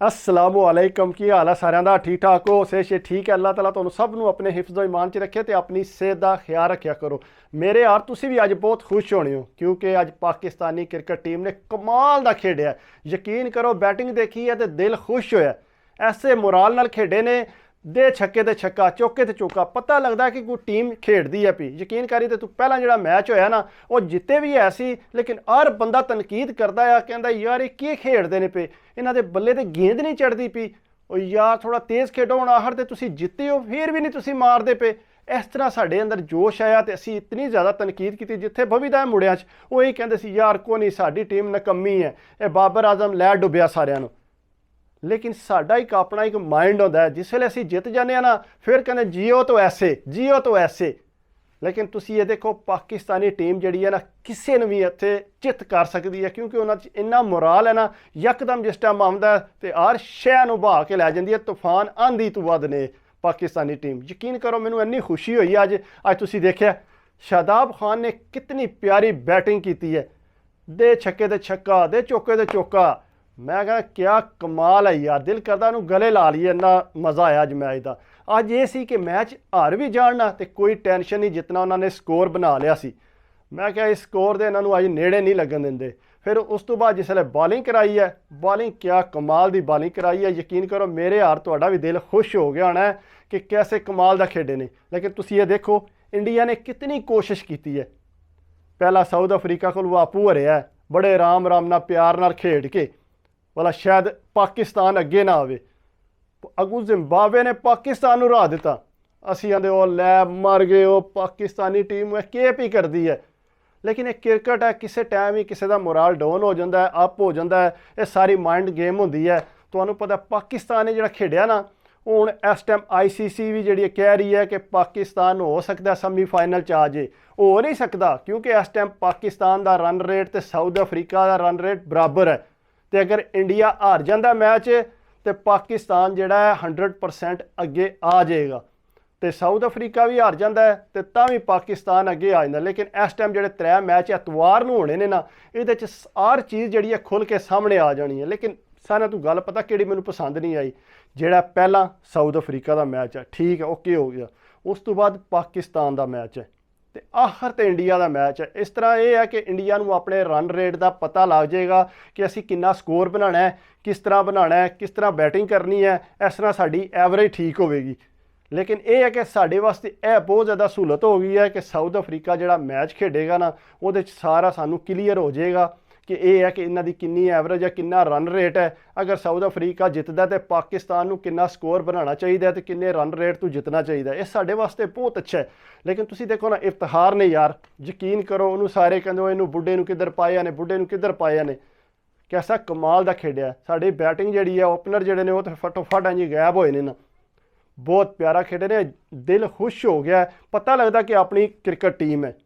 असलामुअलैकुम की हाल है साਰਿਆਂ ਦਾ ठीक ठाक हो से ठीक है। अल्लाह ताला ਤੁਹਾਨੂੰ ਸਭ ਨੂੰ ਆਪਣੇ ਹਿਫਜ਼ व ईमान 'ਚ ਰੱਖੇ ਤੇ ਆਪਣੀ ਸਿਹਤ ਦਾ ਖਿਆਲ ਰੱਖਿਆ ਕਰੋ। ਮੇਰੇ ਯਾਰ ਤੁਸੀਂ ਵੀ ਅੱਜ ਬਹੁਤ ਖੁਸ਼ ਹੋਣੇ ਹੋ ਕਿਉਂਕਿ ਅੱਜ ਪਾਕਿਸਤਾਨੀ ਕ੍ਰਿਕਟ ਟੀਮ ਨੇ ਕਮਾਲ ਦਾ ਖੇਡਿਆ। ਯਕੀਨ ਕਰੋ ਬੈਟਿੰਗ ਦੇਖੀ ਹੈ ਤੇ ਦਿਲ ਖੁਸ਼ ਹੋਇਆ। ਐਸੇ मोराल ਨਾਲ ਖੇਡੇ ਨੇ ਦੇ ਛੱਕੇ ਤੇ ਛੱਕਾ ਚੌਕੇ ਤੇ ਚੌਕਾ ਪਤਾ ਲੱਗਦਾ ਕਿ ਕੋਈ ਟੀਮ ਖੇਡਦੀ ਹੈ। ਪਈ ਯਕੀਨ ਕਰੀ ਤੇ ਤੂੰ ਪਹਿਲਾਂ ਜਿਹੜਾ ਮੈਚ ਹੋਇਆ ਨਾ ਉਹ ਜਿੱਤੇ ਵੀ ਹੈ ਸੀ ਲੇਕਿਨ ਹਰ ਬੰਦਾ ਤਨਕੀਦ ਕਰਦਾ ਆ ਕਹਿੰਦਾ ਯਾਰ ਇਹ ਕੀ ਖੇਡਦੇ ਨੇ ਪਏ ਇਹਨਾਂ ਦੇ ਬੱਲੇ ਤੇ ਗੇਂਦ ਨਹੀਂ ਚੜਦੀ ਪਈ ਉਹ ਯਾਰ ਥੋੜਾ ਤੇਜ਼ ਖੇਡੋ ਹੁਣ ਆਖਰ ਤੇ ਤੁਸੀਂ ਜਿੱਤੇ ਹੋ ਫਿਰ ਵੀ ਨਹੀਂ ਤੁਸੀਂ ਮਾਰਦੇ ਪਏ। ਇਸ ਤਰ੍ਹਾਂ ਸਾਡੇ ਅੰਦਰ ਜੋਸ਼ ਆਇਆ ਤੇ ਅਸੀਂ ਇਤਨੀ ਜ਼ਿਆਦਾ ਤਨਕੀਦ ਕੀਤੀ ਜਿੱਥੇ ਭਵਿਦਾ ਮੁੰਡਿਆਂ 'ਚ ਉਹ ਇਹ ਕਹਿੰਦੇ ਸੀ ਯਾਰ ਕੋਈ ਨਹੀਂ ਸਾਡੀ ਟੀਮ ਨਕੰਮੀ ਹੈ ਇਹ ਬਾਬਰ ਆਜ਼ਮ ਲੈ ਡੁੱਬਿਆ ਸਾਰਿਆਂ ਨੂੰ। लेकिन साडा एक अपना एक माइंड होता है जिस वे असी जित जाने ना फिर कहते जियो तो ऐसे। लेकिन तुसी ये देखो पाकिस्तानी टीम जी है ना किसी ने भी इत्थे जित कर सकती है क्योंकि उन्होंने इन्ना मोराल है ना यकदम जिस टाइम आउंदा तो हर शह नूं बहा के लै जाती है। तूफान आंधी तो वध ने पाकिस्तानी टीम। यकीन करो मैनूं इन्नी खुशी हुई अज तुसी देखिया शादाब खान ने कितनी प्यारी बैटिंग की है दे छक्के ते छक्का दे चौके ते चौका। मैं कहना क्या कमाल है यार दिल करदा उन्होंने गले ला लिए इन्ना मज़ा आया अज मैच का। अज ये सी कि मैच हार भी जाना तो कोई टेंशन नहीं जितना उन्होंने स्कोर बना लिया सी। मैं क्या इस स्कोर दे इन्होंने अज नेड़े नहीं लगन देंदे। फिर उस तो बाद जिसले बॉलिंग कराई है बॉलिंग क्या कमाल की बॉलिंग कराई है। यकीन करो मेरे हार तुहाडा भी दिल खुश हो गया होना है कि कैसे कमाल का खेडे ने। लेकिन तुसी ये देखो इंडिया ने कितनी कोशिश की है। पहला साउथ अफ्रीका को आपू हरिया बड़े आराम नाल प्यार नाल खेड के वाला शायद पाकिस्तान अगे ना आवे। अगू जिम्बाब्वे ने पाकिस्तान हरा दिता असी आंदे ओ लै मर गए ओ पाकिस्तानी टीम के पी करती है। लेकिन एक क्रिकेट है किसी टाइम ही किसी का मोराल डाउन हो जाता है अप हो जाता है ये सारी माइंड गेम होंदी है। तुहानूं पता पाकिस्तान ने जिहड़ा खेडिया ना हुण इस टाइम ICC भी जिहड़ी कह रही है कि पाकिस्तान हो सकता सैमी फाइनल च आ जाए हो नहीं सकता क्योंकि इस टाइम पाकिस्तान का रन रेट तो साउथ अफ्रीका का रन रेट बराबर है। तो अगर इंडिया हार जाता मैच तो पाकिस्तान जिहड़ा है 100% अगे आ जाएगा तो साउथ अफ्रीका भी हार जाता है तो भी पाकिस्तान अगे आ जाता। लेकिन इस टाइम जो 3 मैच एतवार नूं होने ने ना ये हर चीज़ जी खुल के सामने आ जानी है। लेकिन सारे तू गल पता कि मैनूं पसंद नहीं आई जिहड़ा पहला साउथ अफ्रीका का मैच है ठीक है ओके हो गया उस तो बाद पाकिस्तान का मैच है तो आखिर तो इंडिया का मैच है। इस तरह यह है कि इंडिया नूं अपने रन रेट का पता लग जाएगा कि असी कितना स्कोर बनाना है किस तरह बनाना है किस तरह बैटिंग करनी है इस तरह साड़ी एवरेज ठीक होगी। लेकिन यह है कि साढ़े वास्ते यह बहुत ज़्यादा सहूलत हो गई है कि साउथ अफ्रीका जो मैच खेडेगा ना वो सारा सानू क्लीयर हो जाएगा कि यह है कि इन्हां दी कितनी एवरेज है कितना रन रेट है। अगर साउथ अफ्रीका जितदा तो पाकिस्तान नूं कितना स्कोर बनाना चाहिए तो किन्ने रन रेट तो जितना चाहिए ये साढ़े वास्ते बहुत अच्छा है। लेकिन तुसी देखो ना इफ्तिखार ने यार यकीन करो उन्होंने सारे कहते इनू बुढ़े नूं किधर पाया ने बुढ़े नूं किधर पाया ने कैसा कमाल का खेडिया। साड़ी बैटिंग जी है ओपनर जोड़े ने वो तो फटोफट इंज गायब होए ने ना बहुत प्यारा खेडे ने दिल खुश हो गया। पता लगता कि अपनी क्रिकेट टीम है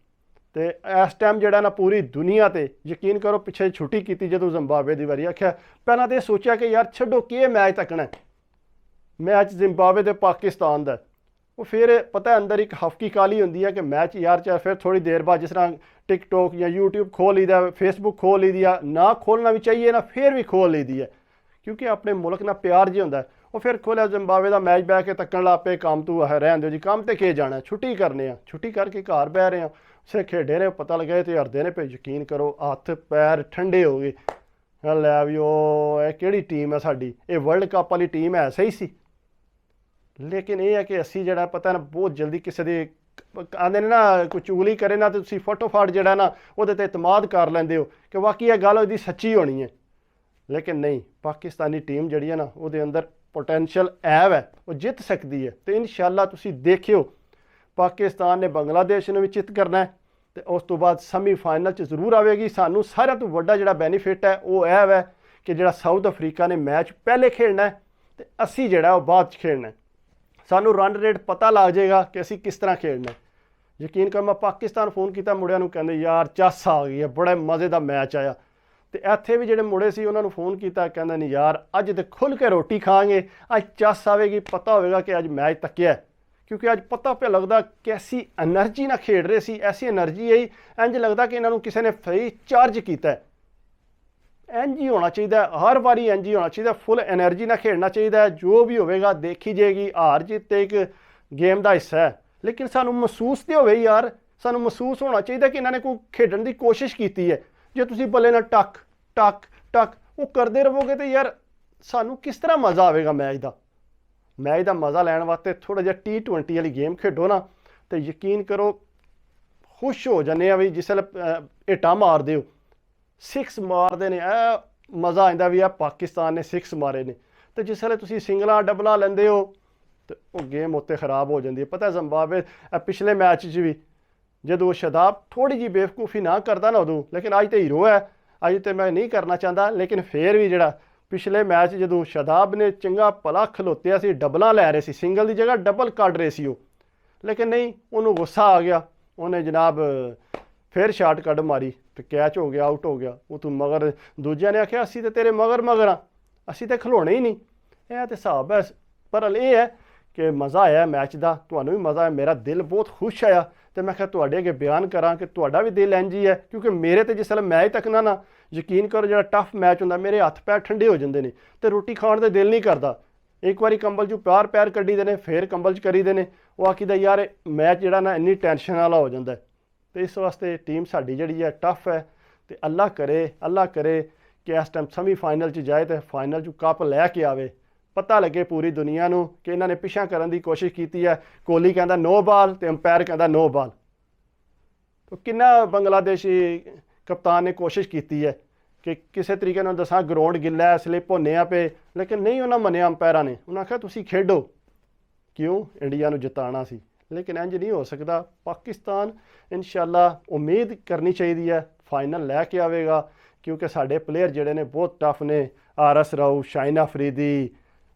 तो इस टाइम जोड़ा ना पूरी दुनिया ते यकीन करो पिछे छुट्टी की जो जिम्बाब्वे की वारी आख्या पहला तो सोचा कि यार छड्डो कि मैच तकना मैच जिम्बाब्वे ते पाकिस्तान का वो फिर पता अंदर एक हफ्की काली होंगी है कि मैच यार चाहे फिर थोड़ी देर बाद जिस तरह टिकटॉक या यूट्यूब खोल लीदा फेसबुक खोल ली दिया ना खोलना भी चाहिए ना फिर भी खोल ली दी है क्योंकि अपने मुल्क ना प्यार जी होंदा है। वो फिर खोलिया जिम्बाब्वे का मैच बह के तकन ला पे काम तू रहन दो जी काम तो के जाना छुट्टी करने छुट्टी करके घर बह रहे हैं उसे खेडे ने पता लगे तो हरदे ने पे यकीन करो हथ पैर ठंडे हो गए लै भी ओ केड़ी टीम है साडी ये वर्ल्ड कप वाली टीम है सही सी। लेकिन यह है कि असी जड़ा पता ना बहुत जल्दी किसी के आंदे ने ना कोई चुगली करे ना तो तुसी फटोफट जड़ा ना वो इतमाद कर लेंदे हो कि वाकई यह गल उसकी सच्ची होनी है। लेकिन नहीं पाकिस्तानी टीम जी है ना वो अंदर पोटेंशियल है वो जित सकती है तो इंशाअल्लाह तुसी देखियो पाकिस्तान ने बांग्लादेश ने भी चित करना है तो उस तो बाद सैमी फाइनल च जरूर आएगी। सानू सारे तो वड्डा जिहड़ा बेनीफिट है वो है कि जिहड़ा साउथ अफ्रीका ने मैच पहले खेलना है तो असी जिहड़ा वो बाद खेलना है सानू रन रेट पता लग जाएगा कि असी किस तरह खेलना है। यकीन कर मैं पाकिस्तान फोन किया मुंडिਆਂ ਨੂੰ ਕਹਿੰਦੇ यार चस आ गई है बड़े मज़े का मैच आया तो इत्थे भी जिहड़े मुंडे सी उन्होंने फोन किया कहंदे नहीं यार अज तो खुल के रोटी खाएंगे अज चस आएगी पता होगा कि अज मैच तकिया है क्योंकि अज पता पे लगता कैसी एनर्जी ना खेड रहे सी ऐसी एनर्जी आई इंज लगता कि इन्होंने किसी ने सही चार्ज किया है। ਇੰਝ ਹੀ ਹੋਣਾ ਚਾਹੀਦਾ ਹਰ ਵਾਰੀ, ਇੰਝ ਹੀ ਹੋਣਾ ਚਾਹੀਦਾ, ਫੁੱਲ એનર્ਜੀ ਨਾਲ ਖੇਡਣਾ ਚਾਹੀਦਾ। ਜੋ ਵੀ ਹੋਵੇਗਾ ਦੇਖੀ ਜਾਏਗੀ, ਹਾਰ ਜਿੱਤ ਤੇ ਇੱਕ ਗੇਮ ਦਾ ਹਿੱਸਾ ਹੈ, ਲੇਕਿਨ ਸਾਨੂੰ ਮਹਿਸੂਸ ਤੇ ਹੋਵੇ ਯਾਰ, ਸਾਨੂੰ ਮਹਿਸੂਸ ਹੋਣਾ ਚਾਹੀਦਾ ਕਿ ਇਹਨਾਂ ਨੇ ਕੋਈ ਖੇਡਣ ਦੀ ਕੋਸ਼ਿਸ਼ ਕੀਤੀ ਹੈ। ਜੇ ਤੁਸੀਂ ਬੱਲੇ ਨਾਲ ਟਕ ਟਕ ਟਕ ਉਹ ਕਰਦੇ ਰਹੋਗੇ ਤੇ ਯਾਰ ਸਾਨੂੰ ਕਿਸ ਤਰ੍ਹਾਂ ਮਜ਼ਾ ਆਵੇਗਾ ਮੈਚ ਦਾ ਮਜ਼ਾ ਲੈਣ ਵਾਸਤੇ ਥੋੜ੍ਹਾ ਜਿਹਾ T20 ਵਾਲੀ ਗੇਮ ਖੇਡੋ ਨਾ, ਤੇ ਯਕੀਨ ਕਰੋ ਖੁਸ਼ ਹੋ ਜਾਂਦੇ ਆ ਵੀ ਜਿਸ ਵੇਲੇ ਹਿੱਟਾਂ ਮਾਰਦੇ ਹੋ, 6 ਮਾਰਦੇ ਨੇ, ਇਹ ਮਜ਼ਾ ਆਉਂਦਾ ਵੀ ਆ ਪਾਕਿਸਤਾਨ ਨੇ 6 ਮਾਰੇ ਨੇ। ਤੇ ਜਿਸ ਵੇਲੇ ਤੁਸੀਂ ਸਿੰਗਲਾਂ ਡਬਲਾਂ ਲੈਂਦੇ ਹੋ ਤੇ ਉਹ ਗੇਮ ਉੱਤੇ ਖਰਾਬ ਹੋ ਜਾਂਦੀ ਹੈ। ਪਤਾ ਜ਼ਿੰਬਾਬਵੇ ਪਿਛਲੇ ਮੈਚ 'ਚ ਵੀ ਜਦੋਂ ਸ਼ਾਦਾਬ ਥੋੜ੍ਹੀ ਜਿਹੀ ਬੇਵਕੂਫੀ ਨਾ ਕਰਦਾ ਨਾ ਉਦੋਂ, ਲੇਕਿਨ ਅੱਜ ਤੇ ਹੀਰੋ ਹੈ, ਅੱਜ ਤੇ ਮੈਂ ਨਹੀਂ ਕਰਨਾ ਚਾਹੁੰਦਾ, ਲੇਕਿਨ ਫੇਰ ਵੀ ਜਿਹੜਾ ਪਿਛਲੇ ਮੈਚ ਜਦੋਂ ਸ਼ਾਦਾਬ ਨੇ ਚੰਗਾ ਭਲਾ ਖਲੋਤਿਆ ਸੀ, ਡਬਲਾਂ ਲੈ ਰਹੇ ਸੀ, ਸਿੰਗਲ ਦੀ ਜਗ੍ਹਾ ਡਬਲ ਕੱਢ ਰਹੇ ਸੀ ਉਹ, ਲੇਕਿਨ ਨਹੀਂ, ਉਹਨੂੰ ਗੁੱਸਾ ਆ ਗਿਆ, ਉਹਨੇ ਜਨਾਬ ਫਿਰ ਸ਼ਾਟ ਕੱਢ ਮਾਰੀ ਤੇ ਕੈਚ ਹੋ ਗਿਆ, ਆਊਟ ਹੋ ਗਿਆ। ਉਹ ਤੂੰ ਮਗਰ ਦੂਜਿਆਂ ਨੇ ਆਖਿਆ ਅਸੀਂ ਤੇ ਤੇਰੇ ਮਗਰ ਆ, ਅਸੀਂ ਤੇ ਖਲੋਣੇ ਹੀ ਨਹੀਂ। ਇਹ ਤੇ ਹਿਸਾਬ ਹੈ। ਪਰ ਇਹ ਹੈ ਕਿ ਮਜ਼ਾ ਆਇਆ ਮੈਚ ਦਾ, ਤੁਹਾਨੂੰ ਵੀ ਮਜ਼ਾ ਆਇਆ, ਮੇਰਾ ਦਿਲ ਬਹੁਤ ਖੁਸ਼ ਆਇਆ। ਤੇ ਮੈਂ ਕਿਹਾ ਤੁਹਾਡੇ ਅੱਗੇ ਬਿਆਨ ਕਰਾਂ ਕਿ ਤੁਹਾਡਾ ਵੀ ਦਿਲ ਇੰਝ ਹੀ ਹੈ, ਕਿਉਂਕਿ ਮੇਰੇ ਤੇ ਜਿਸ ਵੇਲੇ ਮੈਚ ਤੱਕਣਾ ਨਾ, ਯਕੀਨ ਕਰੋ ਜਿਹੜਾ ਟਫ ਮੈਚ ਹੁੰਦਾ, ਮੇਰੇ ਹੱਥ ਪੈਰ ਠੰਡੇ ਹੋ ਜਾਂਦੇ ਨੇ ਤੇ ਰੋਟੀ ਖਾਣ ਦਾ ਦਿਲ ਨਹੀਂ ਕਰਦਾ। ਇੱਕ ਵਾਰੀ ਕੰਬਲ 'ਚੋਂ ਪੈਰ ਕੱਢੀ ਦੇ ਨੇ, ਫਿਰ ਕੰਬਲ 'ਚ ਕਰੀ ਦੇ ਨੇ, ਉਹ ਆਖੀਦਾ ਯਾਰ ਮੈਚ ਜਿਹੜਾ ਨਾ ਇੰਨੀ ਟੈਨਸ਼ਨ ਵਾਲਾ ਹੋ ਜਾਂਦਾ। ਤੇ ਇਸ ਵਾਸਤੇ ਟੀਮ ਸਾਡੀ ਜਿਹੜੀ ਹੈ ਟਫ ਹੈ, ਤੇ ਅੱਲਾ ਕਰੇ ਕਿ ਇਸ ਟਾਈਮ ਸੈਮੀਫਾਈਨਲ 'ਚ ਜਾਏ ਤੇ ਫਾਈਨਲ 'ਚ ਕੱਪ ਲੈ ਕੇ ਆਵੇ। ਪਤਾ ਲੱਗੇ ਪੂਰੀ ਦੁਨੀਆ ਨੂੰ ਕਿ ਇਹਨਾਂ ਨੇ ਪਿੱਛਾ ਕਰਨ ਦੀ ਕੋਸ਼ਿਸ਼ ਕੀਤੀ ਹੈ। ਕੋਹਲੀ ਕਹਿੰਦਾ ਨੋ ਬਾਲ ਤੇ ਅੰਪਾਇਰ ਕਹਿੰਦਾ ਨੋ ਬਾਲ। ਤਾਂ ਕਿੰਨਾ ਬੰਗਲਾਦੇਸ਼ੀ ਕਪਤਾਨ ਨੇ ਕੋਸ਼ਿਸ਼ ਕੀਤੀ ਹੈ ਕਿ ਕਿਸੇ ਤਰੀਕੇ ਨਾਲ ਦੱਸਾਂ ਗਰਾਊਂਡ ਗਿੱਲਾ ਹੈ, ਸਲਿੱਪ ਹੁੰਨੇ ਆ ਪਏ, ਲੇਕਿਨ ਨਹੀਂ ਉਹਨਾਂ ਮੰਨਿਆ ਅੰਪਾਇਰਾਂ ਨੇ। ਉਹਨਾਂ ਆਖਿਆ ਤੁਸੀਂ ਖੇਡੋ, ਕਿਉਂ ਇੰਡੀਆ ਨੂੰ ਜਿਤਾਉਣਾ ਸੀ। ਲੇਕਿਨ ਇੰਝ ਨਹੀਂ ਹੋ ਸਕਦਾ। ਪਾਕਿਸਤਾਨ ਇਨਸ਼ਾਅੱਲਾ ਉਮੀਦ ਕਰਨੀ ਚਾਹੀਦੀ ਹੈ ਫਾਈਨਲ ਲੈ ਕੇ ਆਵੇਗਾ, ਕਿਉਂਕਿ ਸਾਡੇ ਪਲੇਅਰ ਜਿਹੜੇ ਨੇ ਬਹੁਤ ਟਫ ਨੇ। ਆਰਐਸ ਰਾਓ, ਸ਼ਾਹੀਨ ਅਫਰੀਦੀ,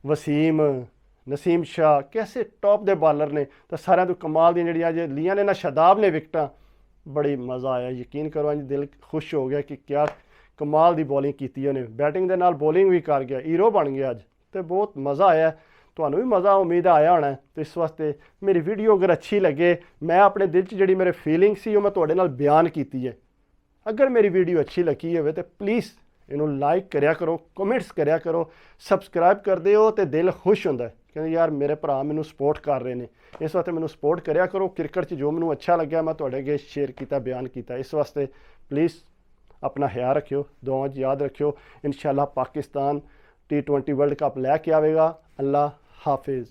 ਵਸੀਮ, ਨਸੀਮ ਸ਼ਾਹ, कैसे टॉप ਦੇ ਬਾਲਰ ਨੇ। ਤਾਂ ਸਾਰਿਆਂ ਤੋਂ ਕਮਾਲ ਦੀਆਂ ਜਿਹੜੀਆਂ ਅੱਜ ਲੀਆਂ ਨੇ ਨਾ ਸ਼ਾਦਾਬ ਨੇ ਵਿਕਟਾਂ, ਬੜੀ ਮਜ਼ਾ ਆਇਆ। ਯਕੀਨ ਕਰੋ ਅੱਜ ਦਿਲ ਖੁਸ਼ ਹੋ ਗਿਆ ਕਿ ਕਿਆ ਕਮਾਲ ਦੀ ਬੋਲਿੰਗ ਕੀਤੀ ਉਹਨੇ, ਬੈਟਿੰਗ ਦੇ ਨਾਲ ਬੋਲਿੰਗ ਵੀ ਕਰ ਗਿਆ, ਹੀਰੋ ਬਣ ਗਿਆ ਅੱਜ। ਤੇ ਬਹੁਤ ਮਜ਼ਾ ਆਇਆ। ਤੁਹਾਨੂੰ ਵੀ ਮਜ਼ਾ ਉਮੀਦ ਆਇਆ ਹੋਣਾ। ਤੇ ਇਸ ਵਾਸਤੇ ਮੇਰੀ ਵੀਡੀਓ ਅਗਰ ਅੱਛੀ ਲੱਗੇ, ਮੈਂ ਆਪਣੇ ਦਿਲ 'ਚ ਜਿਹੜੀ ਮੇਰੇ ਫੀਲਿੰਗ ਸੀ ਉਹ ਮੈਂ ਤੁਹਾਡੇ ਨਾਲ ਬਿਆਨ ਕੀਤੀ ਹੈ। ਅਗਰ ਮੇਰੀ ਵੀਡੀਓ ਅੱਛੀ ਲੱਗੀ ਹੋਵੇ ਤਾਂ ਪਲੀਜ਼ ਇਹਨੂੰ ਲਾਈਕ ਕਰਿਆ ਕਰੋ, ਕਮੈਂਟਸ ਕਰਿਆ ਕਰੋ, ਸਬਸਕ੍ਰਾਈਬ ਕਰਦੇ ਹੋ ਤੇ ਦਿਲ ਖੁਸ਼ ਹੁੰਦਾ ਕਹਿੰਦੇ ਯਾਰ ਮੇਰੇ ਭਰਾ ਮੈਨੂੰ ਸਪੋਰਟ ਕਰ ਰਹੇ ਨੇ। ਇਸ ਵਾਸਤੇ ਮੈਨੂੰ ਸਪੋਰਟ ਕਰਿਆ ਕਰੋ। ਕ੍ਰਿਕਟ 'ਚ ਜੋ ਮੈਨੂੰ ਅੱਛਾ ਲੱਗਿਆ ਮੈਂ ਤੁਹਾਡੇ ਅੱਗੇ ਸ਼ੇਅਰ ਕੀਤਾ, ਬਿਆਨ ਕੀਤਾ। ਇਸ ਵਾਸਤੇ ਪਲੀਜ਼ ਆਪਣਾ ਖਿਆਲ ਰੱਖਿਓ, ਦੁਆਵਾਂ 'ਚ ਯਾਦ ਰੱਖਿਓ। ਇਨਸ਼ਾਅੱਲਾ ਪਾਕਿਸਤਾਨ T20 ਵਰਲਡ ਕੱਪ ਲੈ ਕੇ ਆਵੇਗਾ। ਅੱਲਾ ਹਾਫਿਜ਼।